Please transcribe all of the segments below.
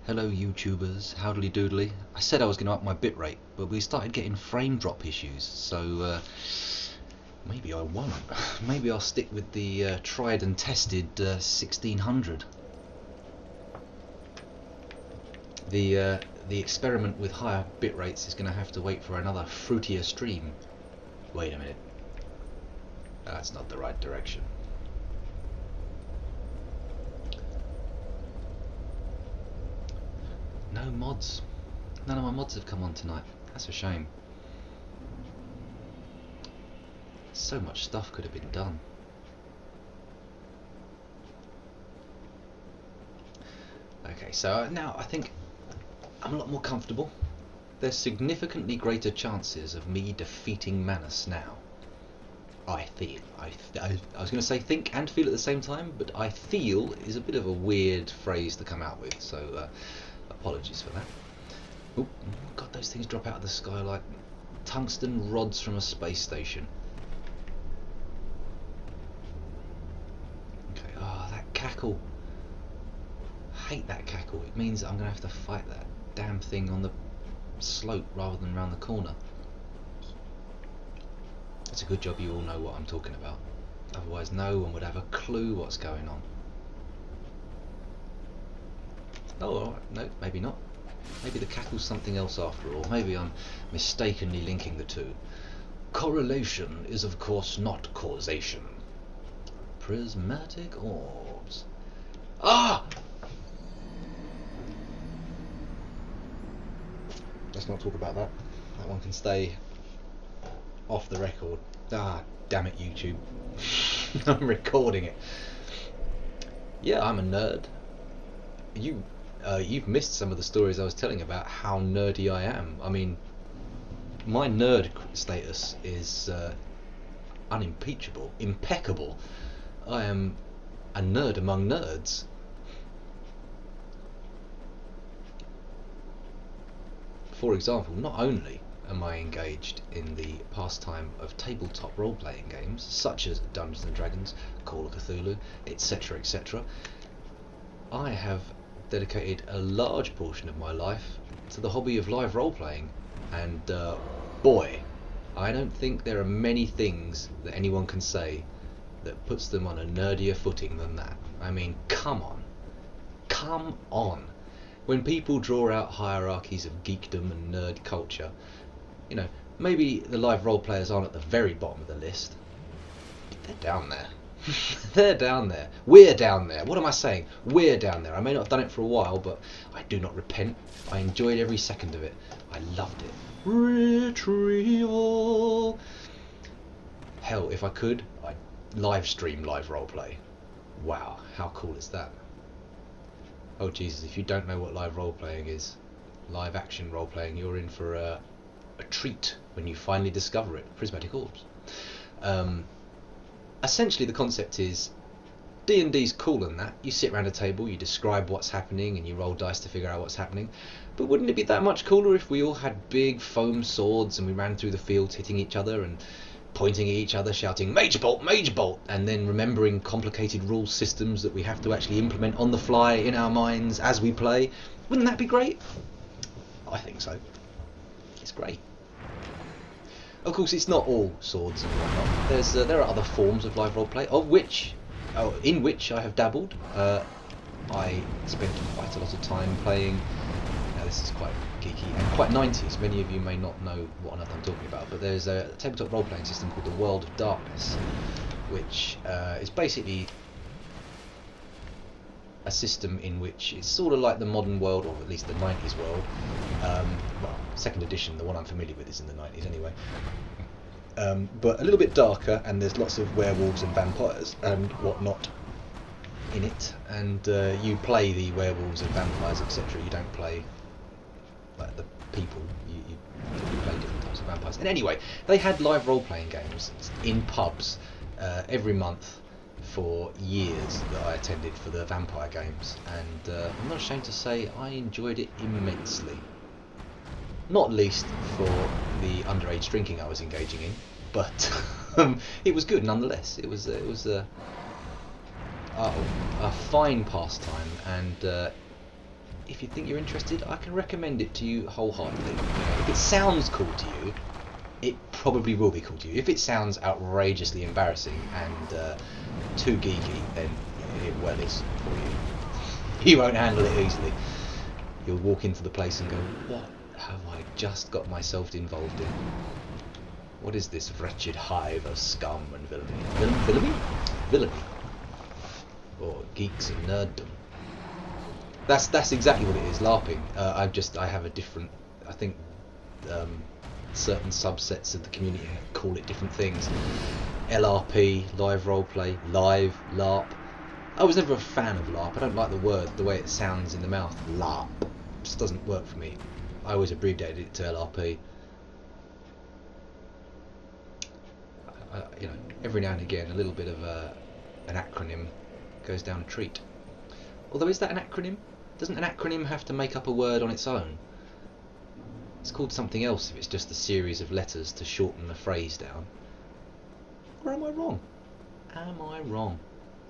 Hello YouTubers, howdly doodly. I said I was going to up my bitrate, but we started getting frame drop issues, so maybe I won't. Maybe I'll stick with the tried and tested 1600. The experiment with higher bit rates is going to have to wait for another fruitier stream. Wait a minute. That's not the right direction. No mods. None of my mods have come on tonight. That's a shame. So much stuff could have been done. Okay, so now I think I'm a lot more comfortable. There's significantly greater chances of me defeating Manus now. I feel. I was going to say think and feel at the same time, but I feel is a bit of a weird phrase to come out with, so apologies for that. Oh, God, those things drop out of the sky like tungsten rods from a space station. Okay, that cackle. I hate that cackle. It means I'm going to have to fight that damn thing on the slope rather than around the corner. It's a good job you all know what I'm talking about. Otherwise no one would have a clue what's going on. Oh, alright, no, maybe not. Maybe the cackle's something else after all. Maybe I'm mistakenly linking the two. Correlation is of course not causation. Prismatic orbs. Ah! Let's not talk about that. That one can stay off the record. Ah, damn it, YouTube. I'm recording it. Yeah, I'm a nerd. You've missed some of the stories I was telling about how nerdy I am. I mean, my nerd status is unimpeachable, impeccable. I am a nerd among nerds. For example, not only am I engaged in the pastime of tabletop role-playing games such as Dungeons and Dragons, Call of Cthulhu, etc., etc., I have dedicated a large portion of my life to the hobby of live role-playing, and boy, I don't think there are many things that anyone can say that puts them on a nerdier footing than that. I mean, come on. Come on. When people draw out hierarchies of geekdom and nerd culture, you know, maybe the live role players aren't at the very bottom of the list, but they're down there. They're down there. We're down there. What am I saying? We're down there. I may not have done it for a while, but I do not repent. I enjoyed every second of it. I loved it. Retrieval. Hell, if I could, I'd live stream live roleplay. Wow, how cool is that? Oh Jesus, if you don't know what live role-playing is, live action role-playing, you're in for a treat when you finally discover it. Prismatic orbs. Essentially the concept is D&D's cool in that. You sit around a table, you describe what's happening and you roll dice to figure out what's happening. But wouldn't it be that much cooler if we all had big foam swords and we ran through the fields hitting each other and pointing at each other, shouting Major Bolt, and then remembering complicated rule systems that we have to actually implement on the fly in our minds as we play? Wouldn't that be great? I think so. It's great. Of course, it's not all swords and whatnot. There are other forms of live roleplay, in which I have dabbled. I spent quite a lot of time playing. Now this is quite geeky and quite 90s. Many of you may not know what on earth I'm talking about, but there's a tabletop role-playing system called the World of Darkness, which is basically a system in which it's sort of like the modern world, or at least the 90s world. Well, second edition, the one I'm familiar with, is in the 90s anyway. But a little bit darker, and there's lots of werewolves and vampires and whatnot in it, and you play the werewolves and vampires, etc. You don't play like the people. You play different types of vampires. And anyway, they had live role-playing games in pubs every month for years that I attended for the vampire games, and I'm not ashamed to say I enjoyed it immensely. Not least for the underage drinking I was engaging in, but it was good nonetheless. It was a fine pastime, and if you think you're interested, I can recommend it to you wholeheartedly. If it sounds cool to you, it probably will be cool to you. If it sounds outrageously embarrassing and too geeky, then it well is for you. You won't handle it easily. You'll walk into the place and go, what have I just got myself involved in? What is this wretched hive of scum and villainy? Villainy? Villainy. Or geeks and nerddom. That's exactly what it is, LARPing. I have a different, I think certain subsets of the community call it different things. LRP, live roleplay, live, LARP. I was never a fan of LARP. I don't like the word, the way it sounds in the mouth. LARP just doesn't work for me. I always abbreviated it to LRP. You know, every now and again, a little bit of an acronym goes down a treat. Although, is that an acronym? Doesn't an acronym have to make up a word on its own? It's called something else if it's just a series of letters to shorten a phrase down. Or am I wrong? Am I wrong?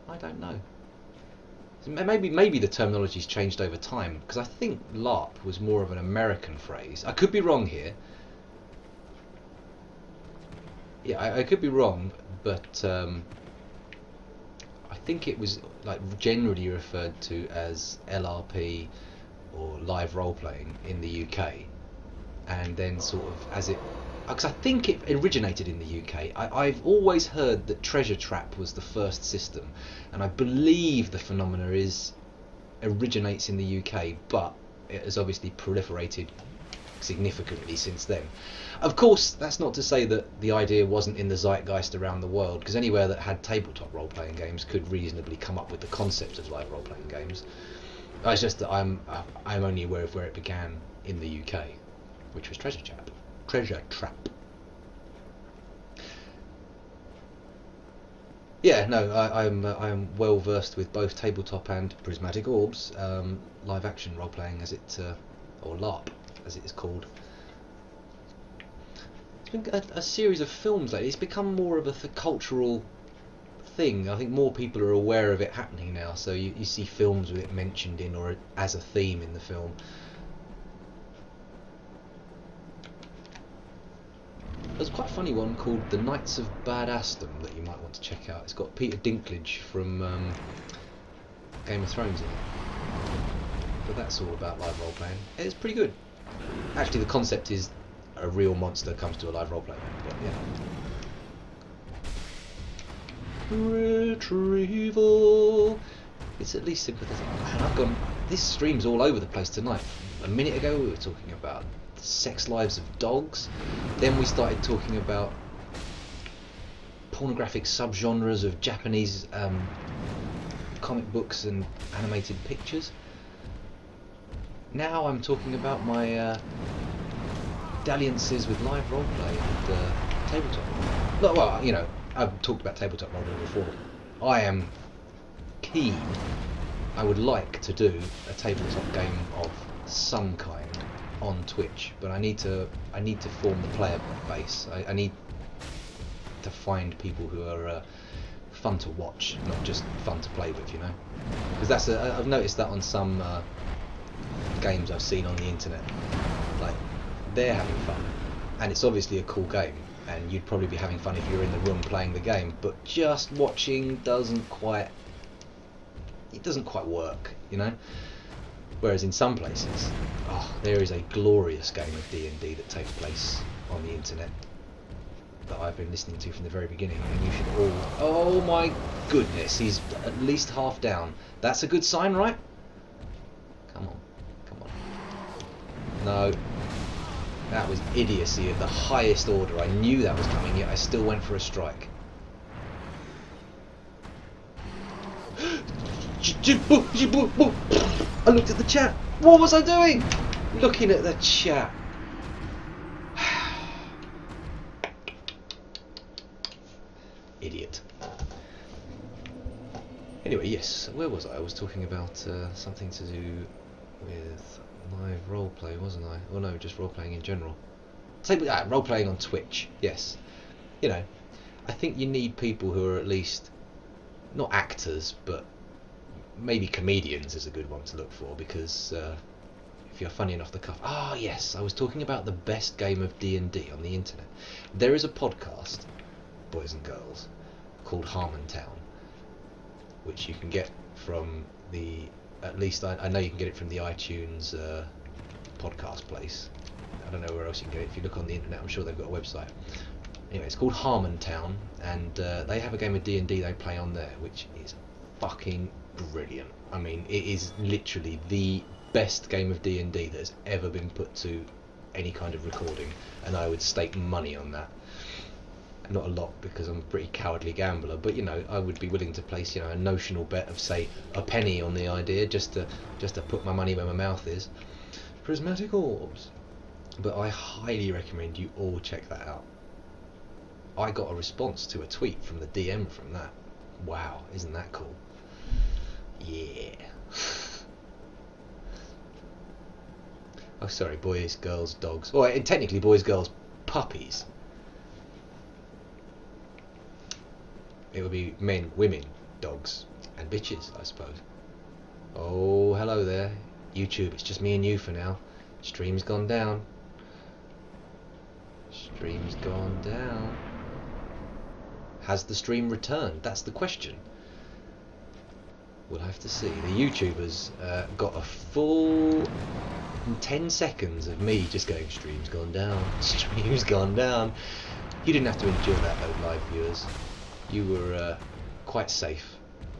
I don't know. Maybe the terminology's changed over time, because I think LARP was more of an American phrase. I could be wrong here. Yeah, I could be wrong, but I think it was like generally referred to as LRP or live role playing in the UK, and then sort of as it, because I think it originated in the UK. I've always heard that Treasure Trap was the first system, and I believe the phenomena originates in the UK, but it has obviously proliferated significantly since then. Of course, that's not to say that the idea wasn't in the zeitgeist around the world, because anywhere that had tabletop role-playing games could reasonably come up with the concept of live role-playing games. It's just that I'm only aware of where it began in the UK, which was Treasure Trap. Treasure Trap. Yeah, no, I'm well versed with both tabletop and prismatic orbs, live action role-playing as it or LARP as it is called. It's been a series of films lately. It's become more of a cultural thing. I think more people are aware of it happening now, so you see films with it mentioned in or as a theme in the film. There's quite a funny one called The Knights of Badassdom that you might want to check out. It's got Peter Dinklage from Game of Thrones in it. But that's all about live role playing. It's pretty good. Actually, the concept is a real monster comes to a live role playing, but yeah. Retrieval. It's at least sympathetic. Man, this stream's all over the place tonight. A minute ago we were talking about the sex lives of dogs. Then we started talking about pornographic subgenres of Japanese comic books and animated pictures. Now I'm talking about my dalliances with live roleplay and tabletop. Well, you know, I've talked about tabletop roleplay before. I am keen. I would like to do a tabletop game of some kind on Twitch, but I need to form the player base. I need to find people who are fun to watch, not just fun to play with, you know. Because I've noticed that on some games I've seen on the internet, like they're having fun, and it's obviously a cool game, and you'd probably be having fun if you're in the room playing the game, but just watching doesn't quite work, you know. Whereas in some places, there is a glorious game of D&D that takes place on the internet that I've been listening to from the very beginning, and you should all... Oh my goodness, he's at least half down. That's a good sign, right? Come on. No. That was idiocy of the highest order. I knew that was coming, yet I still went for a strike. I looked at the chat. What was I doing? Looking at the chat. Idiot. Anyway, yes, where was I? I was talking about something to do with live roleplay, wasn't I? Or no, just roleplaying in general. Roleplaying on Twitch, yes. You know, I think you need people who are at least not actors, but maybe comedians is a good one to look for, because if you're funny enough the cuff. Ah, yes, I was talking about the best game of D&D on the internet. There is a podcast, boys and girls, called Harmontown, which you can get from the, at least I know you can get it from the iTunes podcast place. I don't know where else you can get it. If you look on the internet, I'm sure they've got a website. Anyway, it's called Harmontown, and they have a game of D&D they play on there, which is fucking brilliant. I mean, it is literally the best game of D&D that has ever been put to any kind of recording, and I would stake money on that. Not a lot, because I'm a pretty cowardly gambler, but you know, I would be willing to place, you know, a notional bet of, say, a penny on the idea, just to put my money where my mouth is. Prismatic orbs. But I highly recommend you all check that out. I got a response to a tweet from the DM from that. Wow, isn't that cool? Yeah. Oh, sorry, boys, girls, dogs. Or technically boys, girls, puppies. It would be men, women, dogs, and bitches, I suppose. Oh, hello there. YouTube, it's just me and you for now. Stream's gone down. Stream's gone down. Has the stream returned? That's the question. We'll have to see. The YouTubers got a full 10 seconds of me just going, stream's gone down, stream's gone down. You didn't have to endure that though, live viewers. You were quite safe,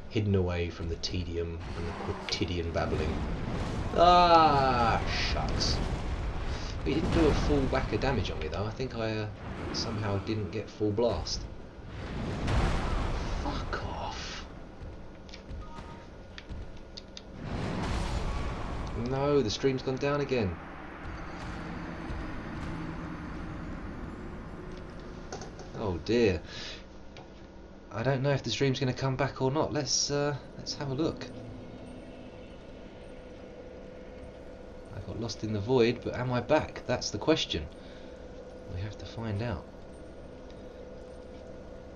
hidden away from the tedium and the quotidian babbling. Ah, shucks. But he didn't do a full whack of damage on me though. I think I somehow didn't get full blast. Fuck off. No, the stream's gone down again. Oh dear. I don't know if the stream's going to come back or not. Let's have a look. I got lost in the void, but am I back? That's the question. We have to find out.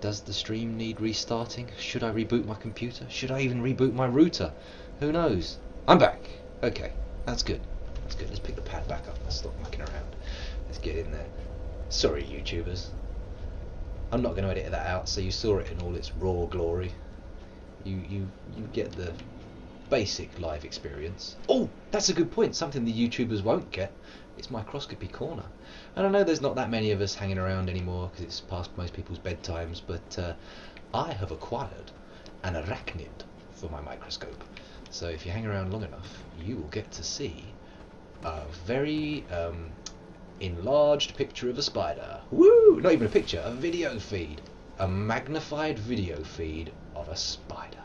Does the stream need restarting? Should I reboot my computer? Should I even reboot my router? Who knows? I'm back. Okay, that's good. That's good. Let's pick the pad back up. Let's stop mucking around. Let's get in there. Sorry, YouTubers. I'm not going to edit that out, so you saw it in all its raw glory. You get the basic live experience. Oh, that's a good point. Something the YouTubers won't get. It's Microscopy Corner. And I know there's not that many of us hanging around anymore because it's past most people's bedtimes, but I have acquired an arachnid for my microscope. So if you hang around long enough, you will get to see a very enlarged picture of a spider. Woo! Not even a picture, a video feed. A magnified video feed of a spider.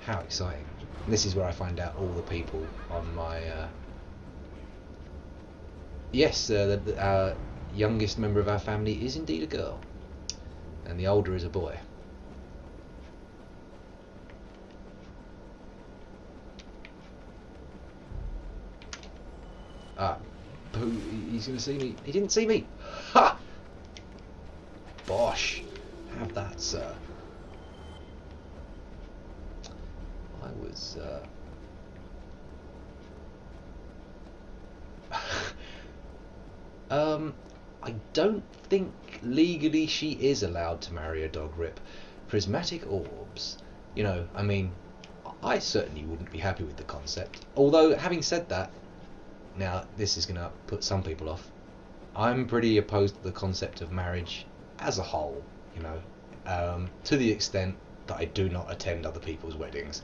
How exciting. And this is where I find out all the people on my... Yes, our youngest member of our family is indeed a girl. And the older is a boy. Ah. He's going to see me. He didn't see me. Ha! Bosh. Have that, sir. I was... I don't think legally she is allowed to marry a dog rip. Prismatic orbs. You know, I mean, I certainly wouldn't be happy with the concept. Although, having said that, now, this is going to put some people off. I'm pretty opposed to the concept of marriage as a whole, you know, to the extent that I do not attend other people's weddings.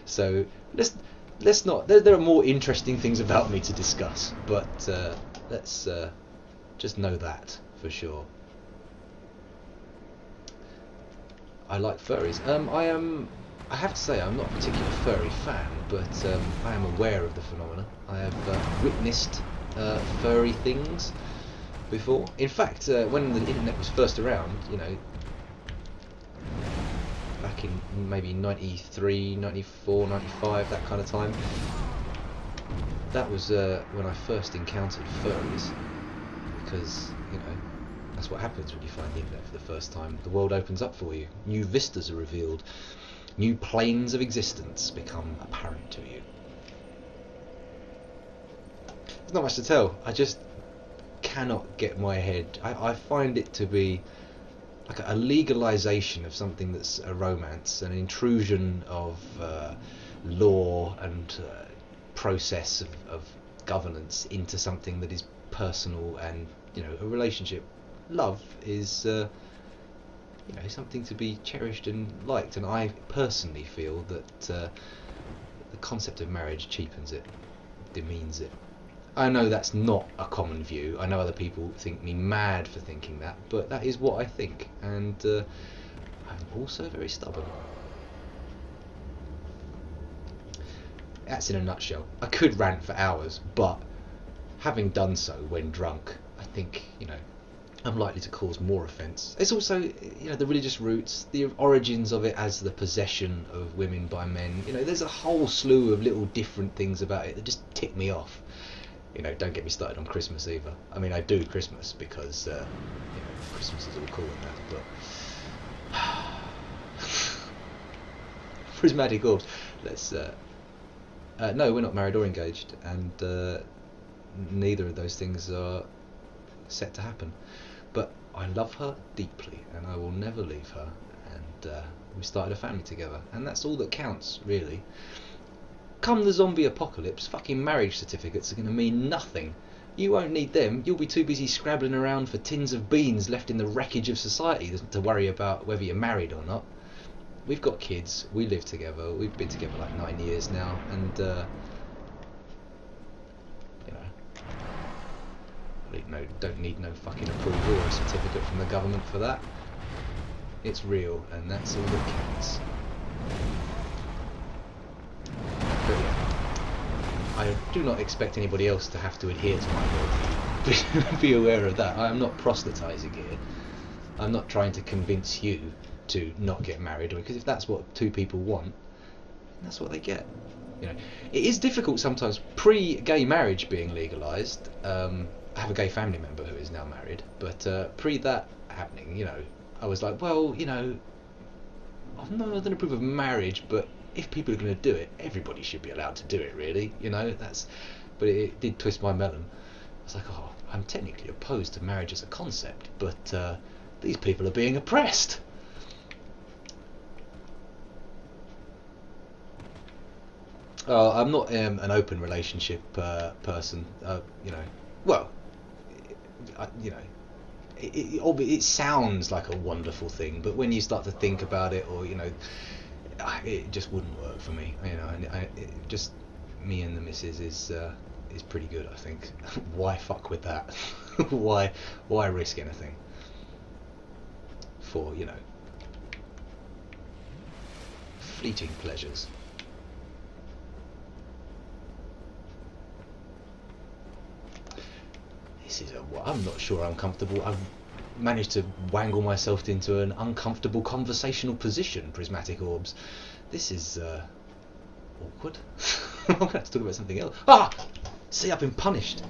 So let's not. There are more interesting things about me to discuss, but let's just know that for sure. I like furries. I have to say, I'm not a particular furry fan, but I am aware of the phenomena. I have witnessed furry things before. In fact, when the internet was first around, you know, back in maybe 93, 94, 95, that kind of time, that was when I first encountered furries, because, you know, that's what happens when you find the internet for the first time. The world opens up for you. New vistas are revealed. New planes of existence become apparent to you. There's not much to tell. I just cannot get my head. I find it to be like a legalization of something that's a romance, an intrusion of law and process of governance into something that is personal and, you know, a relationship. Love is you know, something to be cherished and liked, and I personally feel that the concept of marriage cheapens it, demeans it. I know that's not a common view. I know other people think me mad for thinking that, but that is what I think, and I'm also very stubborn. That's in a nutshell. I could rant for hours, but having done so when drunk, I think, you know, I'm likely to cause more offence. It's also, you know, the religious roots, the origins of it as the possession of women by men. You know, there's a whole slew of little different things about it that just tick me off. You know, don't get me started on Christmas either. I mean, I do Christmas because, you know, Christmas is all cool and that, but... Prismatic orbs. Let's... no, we're not married or engaged, and neither of those things are set to happen. But I love her deeply, and I will never leave her, and we started a family together, and that's all that counts, really. Come the zombie apocalypse, fucking marriage certificates are going to mean nothing. You won't need them. You'll be too busy scrabbling around for tins of beans left in the wreckage of society to worry about whether you're married or not. We've got kids, we live together, we've been together like 9 years now, and you know, don't need no fucking approval or a certificate from the government for that. It's real, and that's all that counts. But yeah, I do not expect anybody else to have to adhere to my worldview. Be aware of that. I am not proselytising here. I'm not trying to convince you to not get married, because if that's what two people want, that's what they get. You know, it is difficult sometimes. Pre-gay marriage being legalised, I have a gay family member who is now married, but pre that happening, you know, I was like, well, you know, I don't approve of marriage, but if people are going to do it, everybody should be allowed to do it, really. You know, that's. But it did twist my melon. I was like, oh, I'm technically opposed to marriage as a concept, but these people are being oppressed. I'm not an open relationship person. You know, well, you know, it sounds like a wonderful thing, but when you start to think about it, or, you know, it just wouldn't work for me. You know, and just me and the missus is pretty good, I think. Why fuck with that? why risk anything for, you know, fleeting pleasures? I'm not sure I'm comfortable. I've managed to wangle myself into an uncomfortable conversational position, Prismatic Orbs. This is awkward. I'm going to have to talk about something else. See, I've been punished.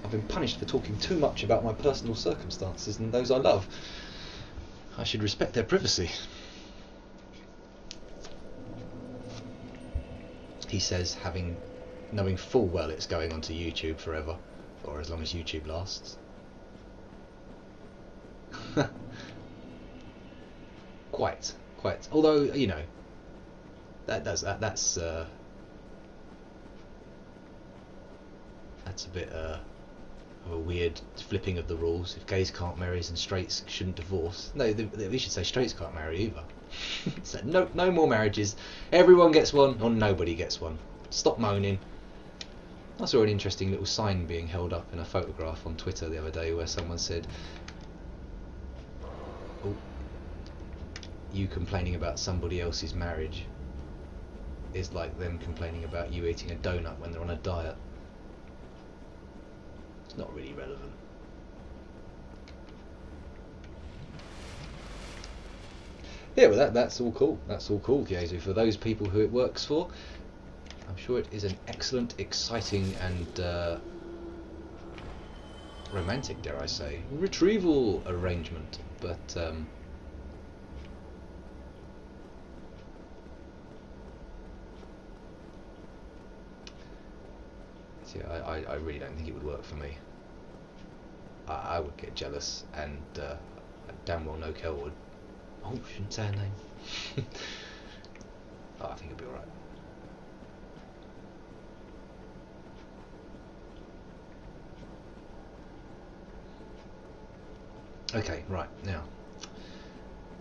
I've been punished for talking too much about my personal circumstances and those I love. I should respect their privacy. He says, knowing full well it's going onto YouTube forever. Or as long as YouTube lasts. Quite. Although, you know, that's a bit of a weird flipping of the rules. If gays can't marry, then straights shouldn't divorce. No, we should say straights can't marry either. So no more marriages. Everyone gets one, or nobody gets one. Stop moaning. I saw an interesting little sign being held up in a photograph on Twitter the other day where someone said, oh, you complaining about somebody else's marriage is like them complaining about you eating a donut when they're on a diet. It's not really relevant. Yeah, well that's all cool. That's all cool, Kiezu. For those people who it works for, I'm sure it is an excellent, exciting and romantic, dare I say, retrieval arrangement. But So yeah, I really don't think it would work for me. I would get jealous, and I damn well know Kel would. Oh, shouldn't say her name. Oh, I think it'll be alright. Okay, right, now.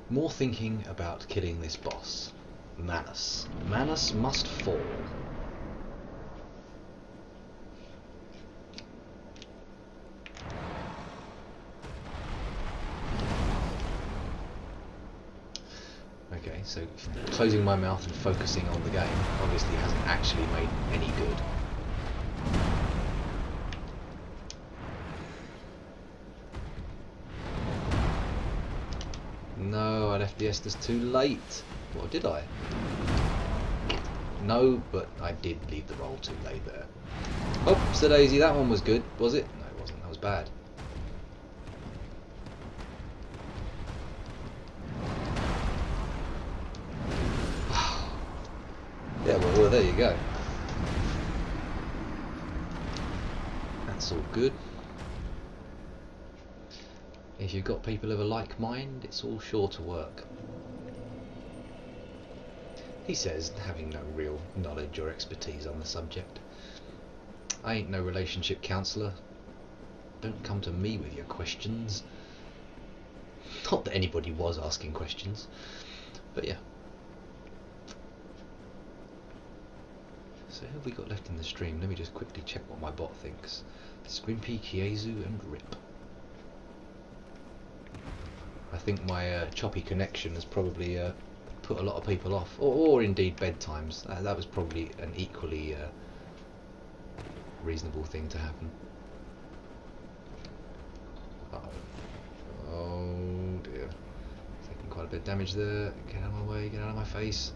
More thinking about killing this boss. Manus. Manus must fall. Okay, so closing my mouth and focusing on the game obviously hasn't actually made any good. No, I left the Estus too late. Or did I? No, but I did leave the roll too late there. Oh, so Daisy, that one was good, was it? No, it wasn't. That was bad. Yeah, well, there you go. That's all good. If you've got people of a like mind, it's all sure to work. He says, having no real knowledge or expertise on the subject. I ain't no relationship counsellor. Don't come to me with your questions. Not that anybody was asking questions, but yeah. So who have we got left in the stream? Let me just quickly check what my bot thinks. Squimpy, Kiezu and Rip. I think my choppy connection has probably put a lot of people off, or indeed bedtimes. That was probably an equally reasonable thing to happen. Uh-oh. Oh dear. Taking quite a bit of damage there. Get out of my way, get out of my face.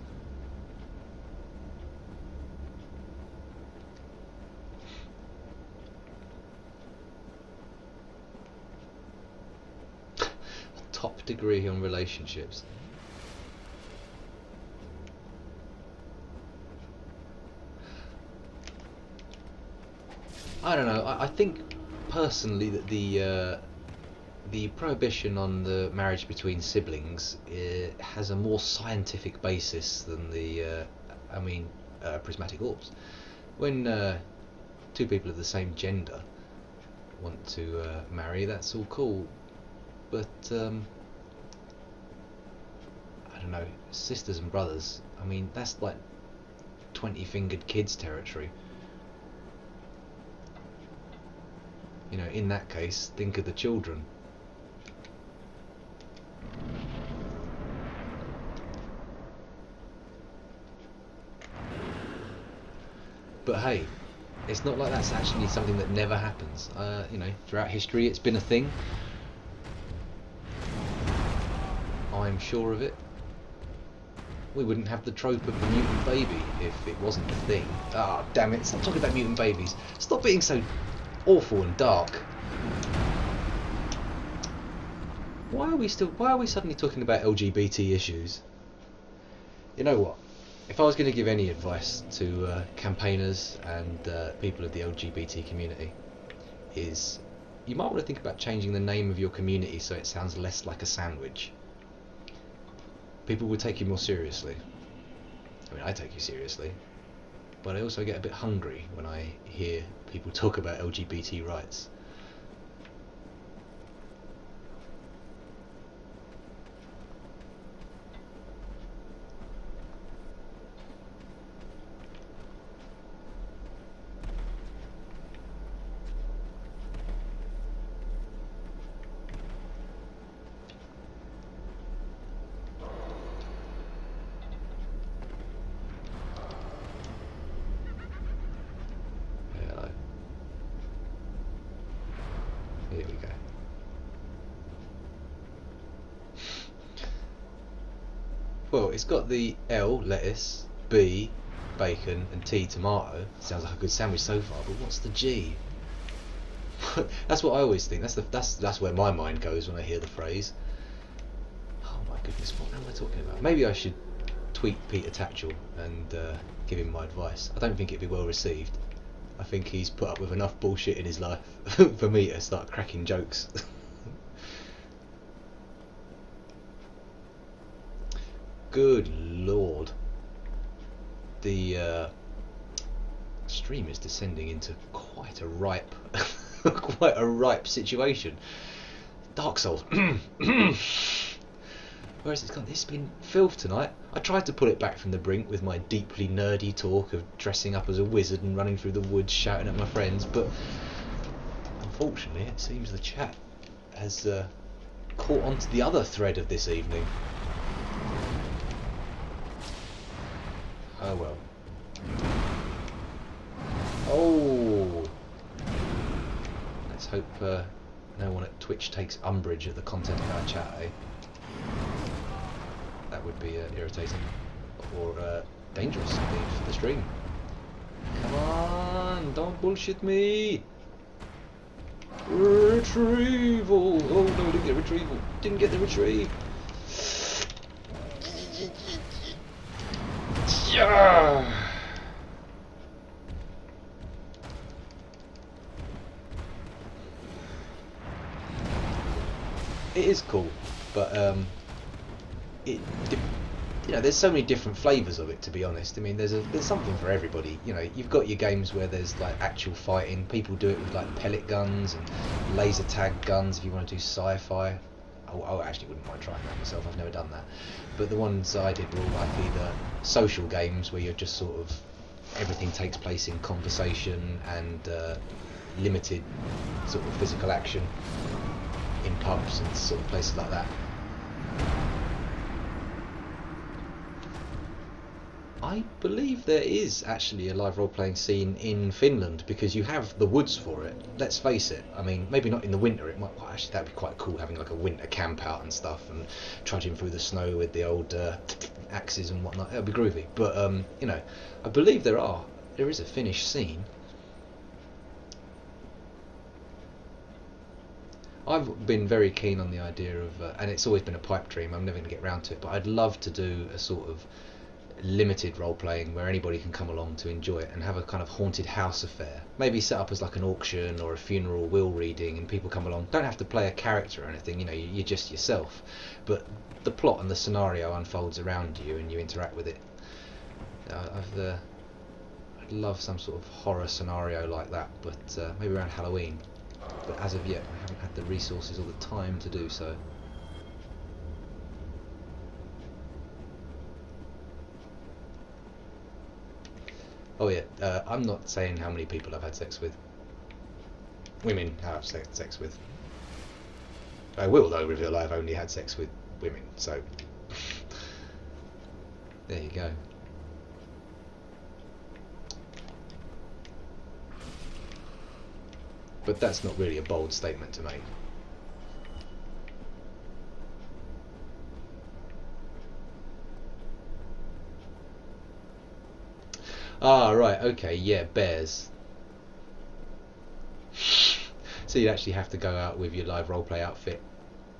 Top degree on relationships. I don't know. I think personally that the prohibition on the marriage between siblings has a more scientific basis than the prismatic orbs. When two people of the same gender want to marry, that's all cool. But I don't know, sisters and brothers, I mean, that's like 20-fingered kids territory. You know, in that case, think of the children. But hey, it's not like that's actually something that never happens. You know, throughout history it's been a thing. I'm sure of it. We wouldn't have the trope of the mutant baby if it wasn't a thing. Ah, oh, damn it, stop talking about mutant babies. Stop being so awful and dark. Why are we suddenly talking about LGBT issues? You know what? If I was going to give any advice to campaigners and people of the LGBT community, is you might want to think about changing the name of your community so it sounds less like a sandwich. People will take you more seriously. I mean, I take you seriously, but I also get a bit hungry when I hear people talk about LGBT rights. Here we go. Well, it's got the L, lettuce, B, bacon, and T, tomato. Sounds like a good sandwich so far, but what's the G? That's what I always think. That's where my mind goes when I hear the phrase. Oh my goodness, what am I talking about? Maybe I should tweet Peter Tatchell and give him my advice. I don't think it'd be well received. I think he's put up with enough bullshit in his life for me to start cracking jokes. Good lord. The stream is descending into quite a ripe quite a ripe situation. Dark Souls. Whereas it's gone, it's been filth tonight. I tried to pull it back from the brink with my deeply nerdy talk of dressing up as a wizard and running through the woods shouting at my friends, but unfortunately it seems the chat has caught onto the other thread of this evening. Oh well. Oh! Let's hope no one at Twitch takes umbrage at the content of our chat, eh? That would be irritating. Or dangerous, indeed, for the stream. Come on, don't bullshit me! Retrieval! Oh no, didn't get retrieval. Didn't get the retrieve. Yeah! It is cool, but there's so many different flavours of it, to be honest. I mean, there's something for everybody. You know, you've got your games where there's like actual fighting. People do it with like pellet guns and laser tag guns if you want to do sci-fi. I actually wouldn't mind trying that myself. I've never done that. But the ones I did were all like either social games where you're just sort of everything takes place in conversation and limited sort of physical action in pubs and sort of places like that. I believe there is actually a live role-playing scene in Finland because you have the woods for it. Let's face it. I mean, maybe not in the winter. It might actually that'd be quite cool having like a winter camp out and stuff and trudging through the snow with the old axes and whatnot. It'd be groovy. But you know, I believe there is a Finnish scene. I've been very keen on the idea of, and it's always been a pipe dream. I'm never going to get round to it, but I'd love to do a sort of limited role playing where anybody can come along to enjoy it and have a kind of haunted house affair, maybe set up as like an auction or a funeral will reading, and people come along, don't have to play a character or anything, you know, you're just yourself, but the plot and the scenario unfolds around you and you interact with it. I'd love some sort of horror scenario like that, but maybe around Halloween, but as of yet I haven't had the resources or the time to do so. Oh yeah, I'm not saying how many people I've had sex with. Women I've had sex with. I will though reveal I've only had sex with women, so there you go. But that's not really a bold statement to make. Ah, right, okay, yeah, bears. So you'd actually have to go out with your live roleplay outfit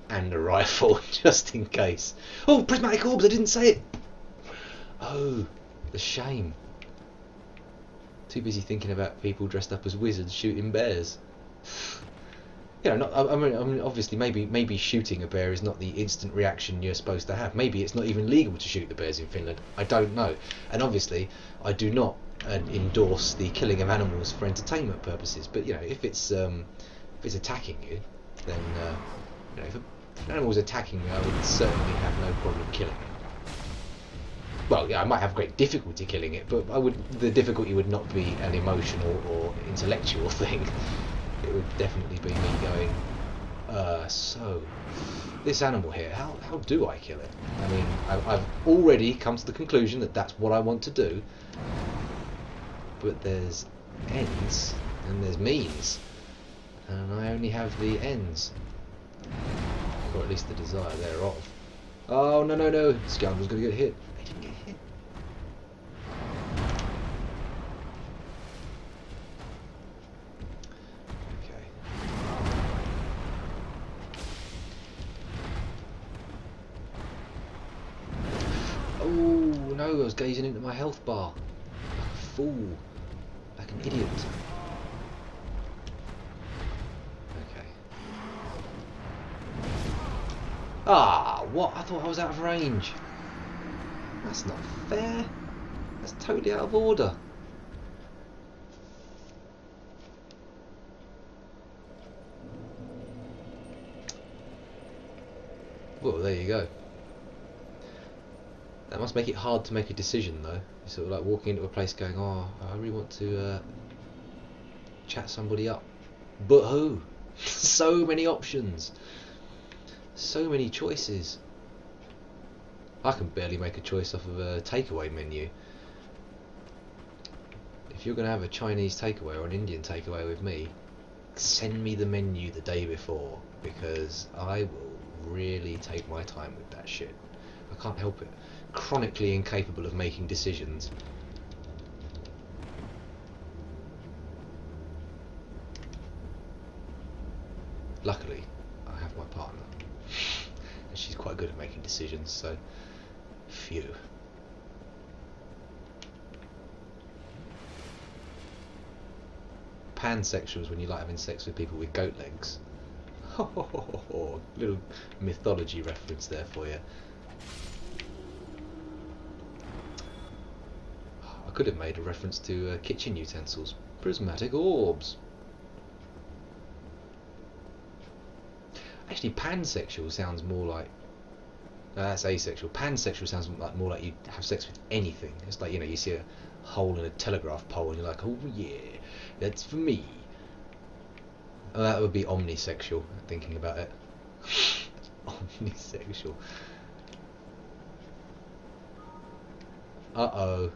and a rifle, just in case. Oh, prismatic orbs, I didn't say it! Oh, the shame. Too busy thinking about people dressed up as wizards shooting bears. You know, I mean, obviously, maybe shooting a bear is not the instant reaction you're supposed to have. Maybe it's not even legal to shoot the bears in Finland. I don't know. And obviously, I do not endorse the killing of animals for entertainment purposes. But you know, if it's attacking you, then you know, if an animal was attacking me, I would certainly have no problem killing it. Well, yeah, I might have great difficulty killing it, but the difficulty would not be an emotional or intellectual thing. It would definitely be me going, so this animal here, how do I kill it? I mean, I've already come to the conclusion that that's what I want to do, but there's ends and there's means, and I only have the ends, or at least the desire thereof. Oh no, scoundrel's gonna get hit. I didn't get hit. No, I was gazing into my health bar. Like a fool. Like an idiot. Ah, what? I thought I was out of range. That's not fair. That's totally out of order. Well, there you go. That must make it hard to make a decision, though. You're sort of like walking into a place going, oh, I really want to chat somebody up. But who? So many options. So many choices. I can barely make a choice off of a takeaway menu. If you're going to have a Chinese takeaway or an Indian takeaway with me, send me the menu the day before, because I will really take my time with that shit. I can't help it. Chronically incapable of making decisions. Luckily, I have my partner, and she's quite good at making decisions, so phew. Pansexuals when you like having sex with people with goat legs. Little mythology reference there for you. I could have made a reference to kitchen utensils. Prismatic orbs. Actually, pansexual sounds more like... that's asexual. Pansexual sounds like more like you have sex with anything. It's like, you know, you see a hole in a telegraph pole and you're like, oh yeah, that's for me. Oh, that would be omnisexual, thinking about it. Omnisexual. Uh-oh.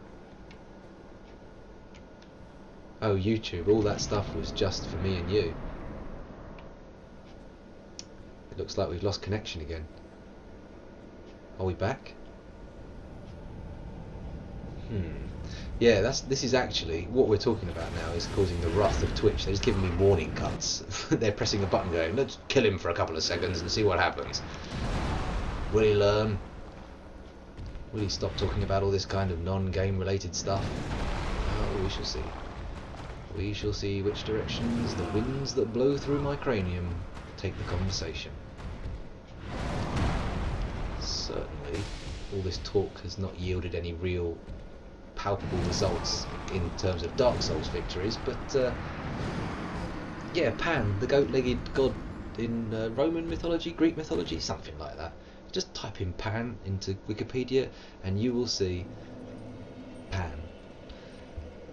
Oh, YouTube, all that stuff was just for me and you. It looks like we've lost connection again. Are we back? Yeah, this is actually what we're talking about now, is causing the wrath of Twitch. They're just giving me warning cuts. They're pressing a button going, let's kill him for a couple of seconds and see what happens. Will he learn? Will he stop talking about all this kind of non-game related stuff? Oh, we shall see. We shall see which directions the winds that blow through my cranium take the conversation. Certainly, all this talk has not yielded any real palpable results in terms of Dark Souls victories, but yeah, Pan, the goat-legged god in Roman mythology, Greek mythology, something like that. Just type in Pan into Wikipedia and you will see Pan.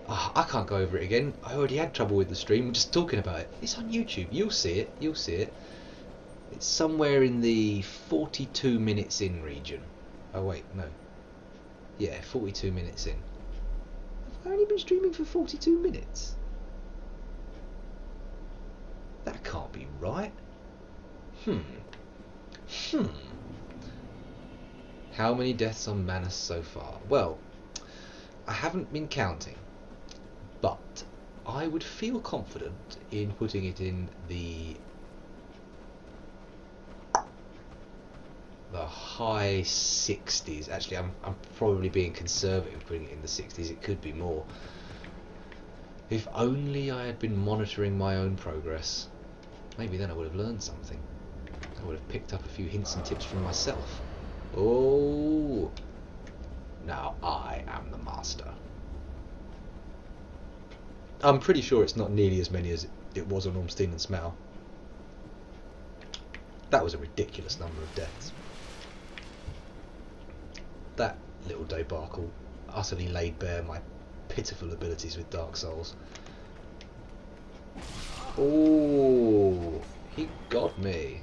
Oh, I can't go over it again. I already had trouble with the stream just talking about it. It's on YouTube. You'll see it. You'll see it. It's somewhere in the 42 minutes in region. Oh wait, no. Yeah, 42 minutes in. Have I only been streaming for 42 minutes? That can't be right. How many deaths on Manus so far? Well, I haven't been counting, but I would feel confident in putting it in the high 60s. Actually, I'm probably being conservative putting it in the 60s. It could be more. If only I had been monitoring my own progress. Maybe then I would have learned something. I would have picked up a few hints and tips from myself. Oh, now I am the master. I'm pretty sure it's not nearly as many as it was on Ormsteen and Smell. That was a ridiculous number of deaths. That little debacle utterly laid bare my pitiful abilities with Dark Souls. Oh, he got me.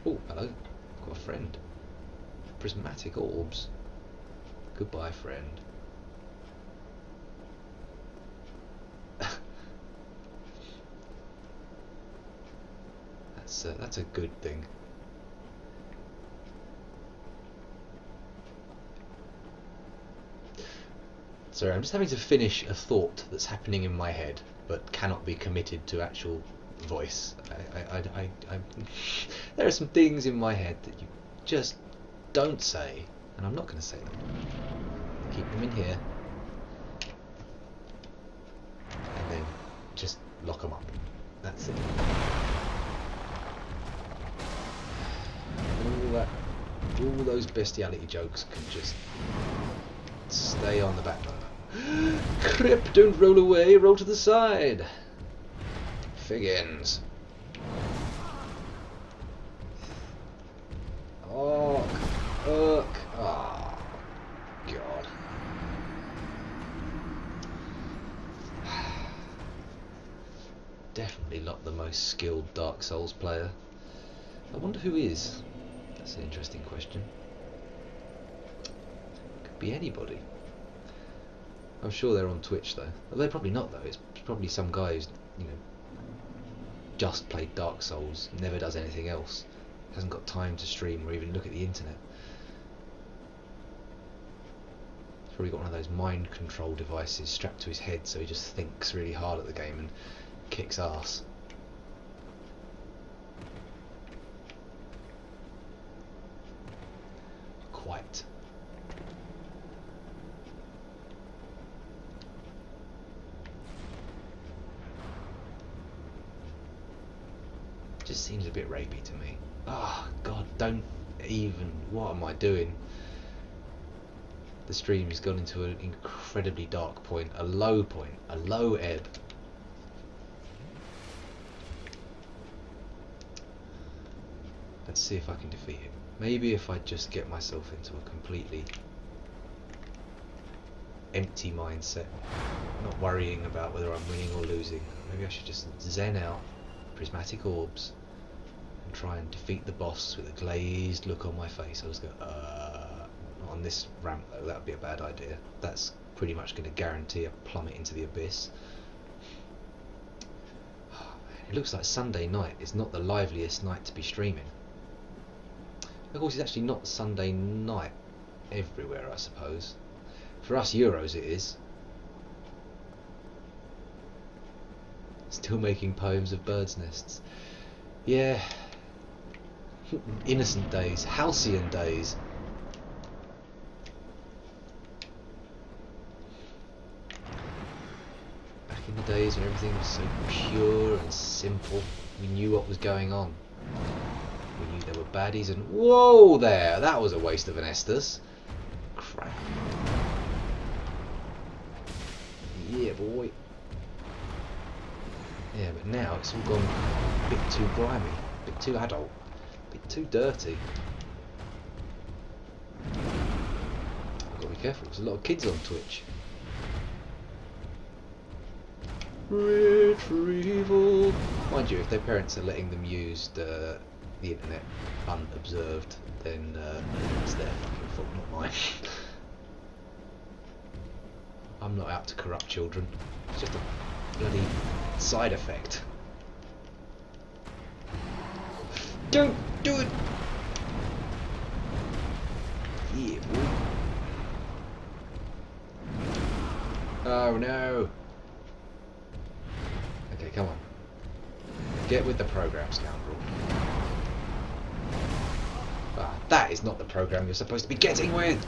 Oh, hello. Got a friend. Prismatic orbs. Goodbye, friend. That's a good thing. Sorry, I'm just having to finish a thought that's happening in my head, but cannot be committed to actual voice. There are some things in my head that you just don't say, and I'm not going to say them. Keep them in here, and then just lock them up. That's it. All those bestiality jokes can just stay on the back burner. Crip, don't roll away, roll to the side. Figgins. Oh, oh, God. Definitely not the most skilled Dark Souls player. I wonder who is. That's an interesting question. Could be anybody. I'm sure they're on Twitch though. Well, they're probably not though. It's probably some guy who's, you know, just played Dark Souls, never does anything else, hasn't got time to stream or even look at the internet. He's probably got one of those mind control devices strapped to his head, so he just thinks really hard at the game and kicks ass. Quite. Just seems a bit rapey to me. Ah, oh, God, don't even. What am I doing? The stream has gone into an incredibly dark point, a low ebb. Let's see if I can defeat him. Maybe if I just get myself into a completely empty mindset, not worrying about whether I'm winning or losing. Maybe I should just zen out, prismatic orbs, and try and defeat the boss with a glazed look on my face. I'll just go, not on this ramp though, that would be a bad idea. That's pretty much going to guarantee a plummet into the abyss. It looks like Sunday night is not the liveliest night to be streaming. Of course, it's actually not Sunday night everywhere, I suppose. For us Euros it is. Still making poems of birds' nests. Yeah. Innocent days. Halcyon days. Back in the days when everything was so pure and simple. We knew what was going on. We knew there were baddies and... Whoa there! That was a waste of an Estus. Crap. Yeah, boy. Yeah, but now it's all gone a bit too grimy, a bit too adult, a bit too dirty. I've got to be careful, there's a lot of kids on Twitch. Retrieval! Mind you, if their parents are letting them use the internet unobserved, then it's their fucking fault, not mine. I'm not out to corrupt children. It's just a bloody side effect. Don't do it! Yeah, boy. Oh no! Okay, come on. Get with the program, scoundrel. Ah, that is not the program you're supposed to be getting with!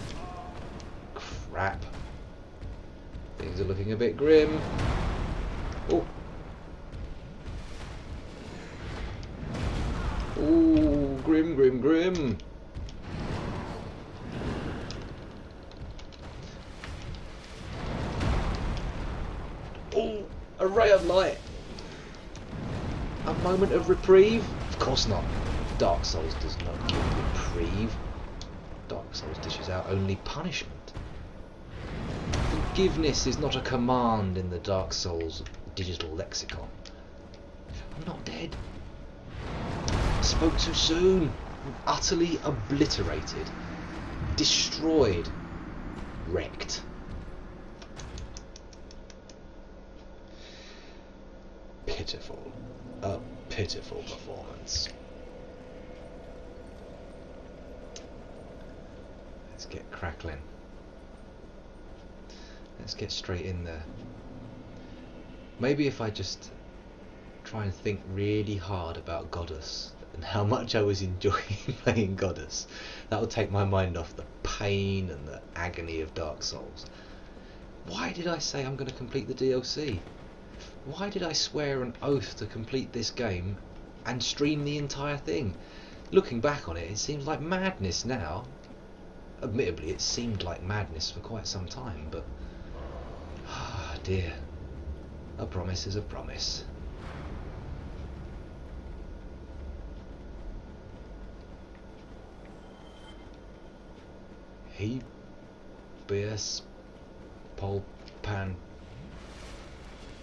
Crap. Things are looking a bit grim. Oh. Ooh, grim, grim, grim. Oh, a ray of light. A moment of reprieve? Of course not. Dark Souls does not give reprieve. Dark Souls dishes out only punishment. Forgiveness is not a command in the Dark Souls digital lexicon. I'm not dead. I spoke too soon. I'm utterly obliterated. Destroyed. Wrecked. Pitiful. A pitiful performance. Let's get crackling. Let's get straight in there. Maybe if I just try and think really hard about Goddess and how much I was enjoying playing Goddess, that will take my mind off the pain and the agony of Dark Souls. Why did I say I'm going to complete the DLC? Why did I swear an oath to complete this game and stream the entire thing? looking back on it, it seems like madness now. Admittedly, it seemed like madness for quite some time, but ah, dear, a promise is a promise. He bears pol pan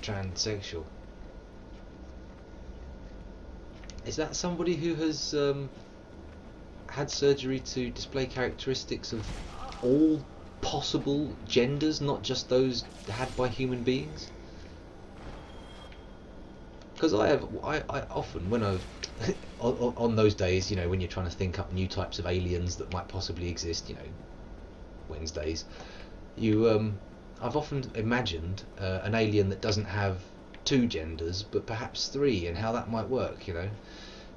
transsexual. Is that somebody who has had surgery to display characteristics of all possible genders, not just those had by human beings? Because I often, when I on those days, you know, when you're trying to think up new types of aliens that might possibly exist, you know, Wednesdays, I've often imagined an alien that doesn't have two genders but perhaps three, and how that might work. You know,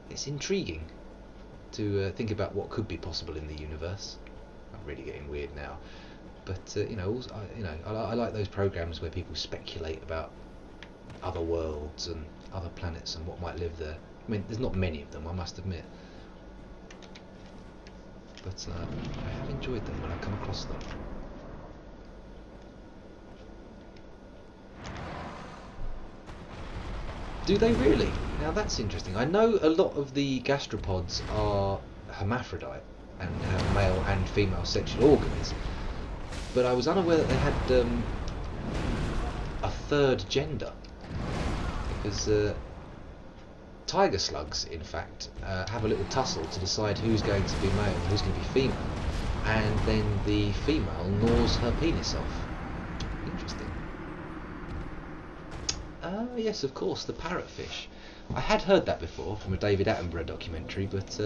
it's intriguing to think about what could be possible in the universe. I'm really getting weird now, but you know, also, I like those programs where people speculate about other worlds and other planets and what might live there. I mean, there's not many of them, I must admit, but I have enjoyed them when I come across them. Do they really? Now that's interesting. I know a lot of the gastropods are hermaphrodite and have male and female sexual organs, but I was unaware that they had a third gender, because tiger slugs, in fact, have a little tussle to decide who's going to be male and who's going to be female, and then the female gnaws her penis off. Interesting. Yes, of course, the parrotfish. I had heard that before from a David Attenborough documentary, but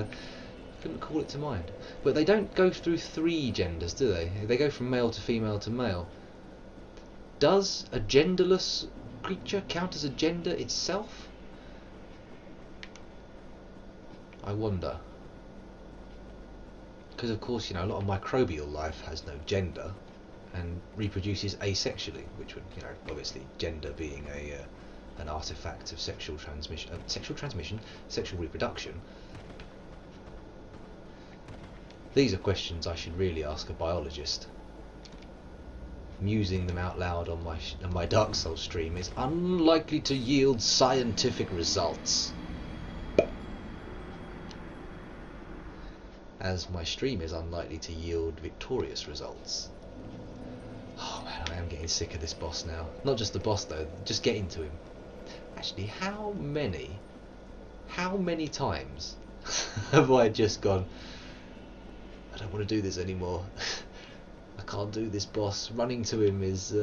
couldn't call it to mind. But they don't go through three genders, do they? They go from male to female to male. Does a genderless creature count as a gender itself? I wonder. Because of course, you know, a lot of microbial life has no gender and reproduces asexually, which would, you know, obviously gender being an artifact of sexual transmission, sexual reproduction. These are questions I should really ask a biologist. Musing them out loud on my Dark Souls stream is unlikely to yield scientific results, as my stream is unlikely to yield victorious results. Oh man, I am getting sick of this boss now. Not just the boss though, just getting to him. Actually, how many times have I just gone, I don't want to do this anymore. I can't do this boss. Running to him is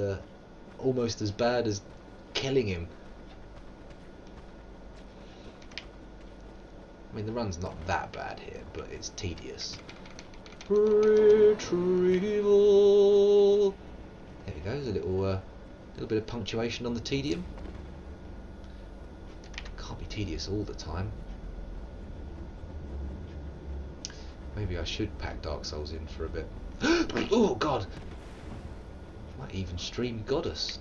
almost as bad as killing him. I mean, the run's not that bad here, but it's tedious. Retrieval. There we go. There's a little bit of punctuation on the tedium. Can't be tedious all the time. Maybe I should pack Dark Souls in for a bit. Oh God! Might even stream Goddess.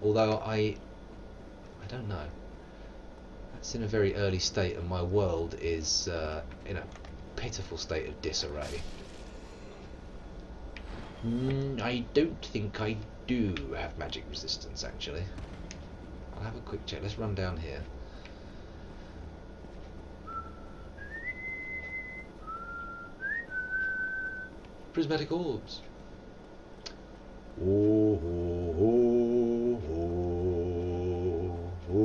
Although I don't know. That's in a very early state, and my world is in a pitiful state of disarray. I don't think I do have magic resistance, actually. I'll have a quick check. Let's run down here. Prismatic orbs. Oh, oh, oh, oh, oh, oh, oh,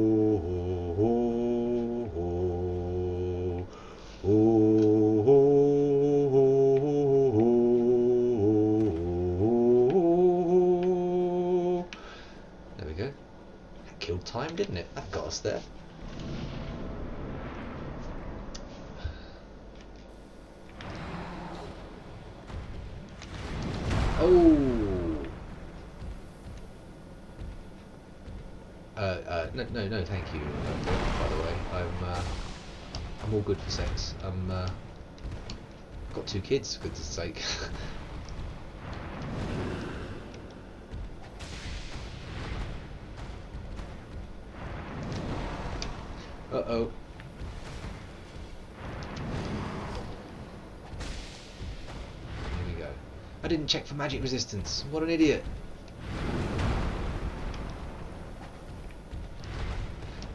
oh. There we go. That killed time, didn't it? That got us there. Oh. No, thank you. By the way, I'm all good for sex. Got 2 kids, for goodness sake. Uh-oh. didn't check for magic resistance. What an idiot.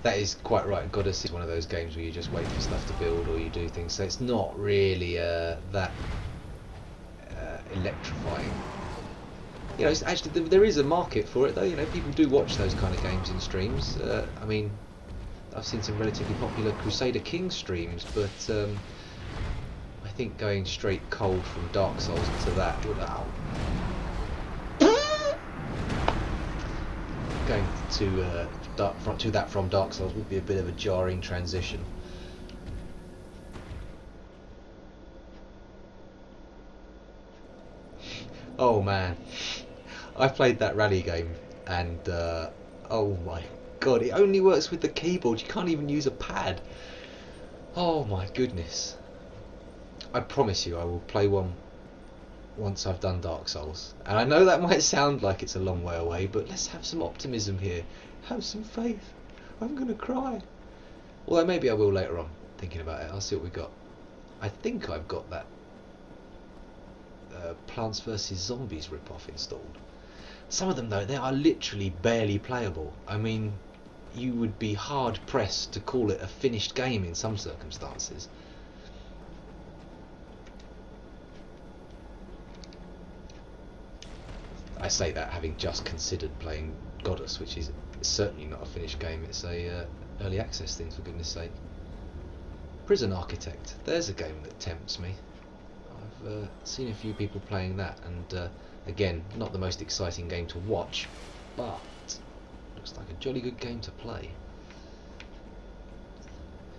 That is quite right. Goddess is one of those games where you just wait for stuff to build or you do things. So it's not really that electrifying. You know, it's actually there is a market for it though. You know, people do watch those kind of games in streams. I mean, I've seen some relatively popular Crusader King streams, but I think going straight cold from Dark Souls to that would going to that from Dark Souls would be a bit of a jarring transition. Oh man, I played that rally game and oh my god, it only works with the keyboard. You can't even use a pad. Oh my goodness. I promise you I will play one once I've done Dark Souls. And I know that might sound like it's a long way away, but let's have some optimism here. Have some faith. I'm going to cry. Although maybe I will later on, thinking about it. I'll see what we got. I think I've got that Plants vs Zombies ripoff installed. Some of them though, they are literally barely playable. I mean, you would be hard pressed to call it a finished game in some circumstances. I say that having just considered playing Goddess, which is certainly not a finished game. It's a early access thing, for goodness sake. Prison Architect, there's a game that tempts me. I've seen a few people playing that, and again, not the most exciting game to watch, but looks like a jolly good game to play.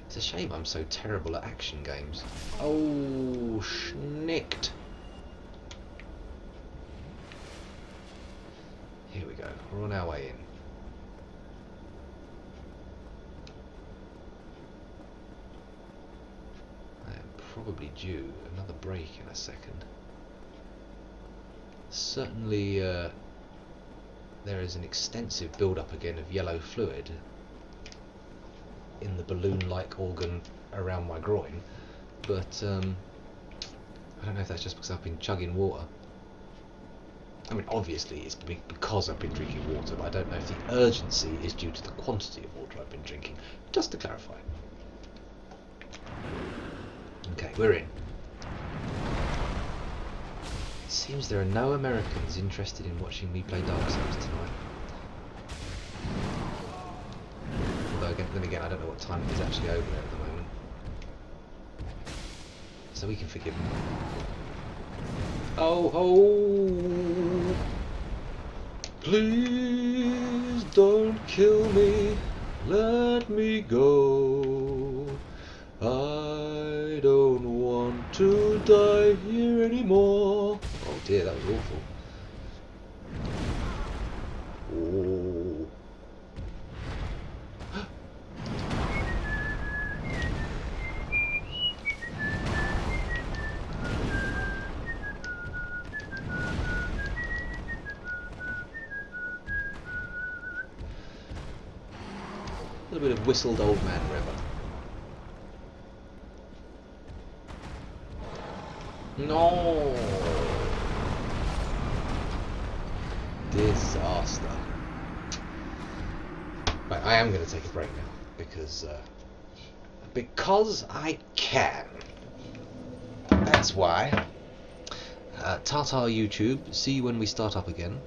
It's a shame I'm so terrible at action games. Oh, schnicked. Here we go, we're on our way in. I am probably due another break in a second. Certainly there is an extensive build-up again of yellow fluid in the balloon-like organ around my groin, but I don't know if that's just because I've been chugging water. I mean, obviously it's because I've been drinking water, but I don't know if the urgency is due to the quantity of water I've been drinking. Just to clarify. Okay, we're in. It seems there are no Americans interested in watching me play Dark Souls tonight. Although, then again, I don't know what time it is actually over there at the moment. So we can forgive them. Oh, oh, please don't kill me, let me go. I don't want to die here anymore. Oh dear, that was awful. Oh. A little bit of whistled old man river. No! Disaster. Right, I am going to take a break now because I can. That's why. Tartar YouTube. See you when we start up again.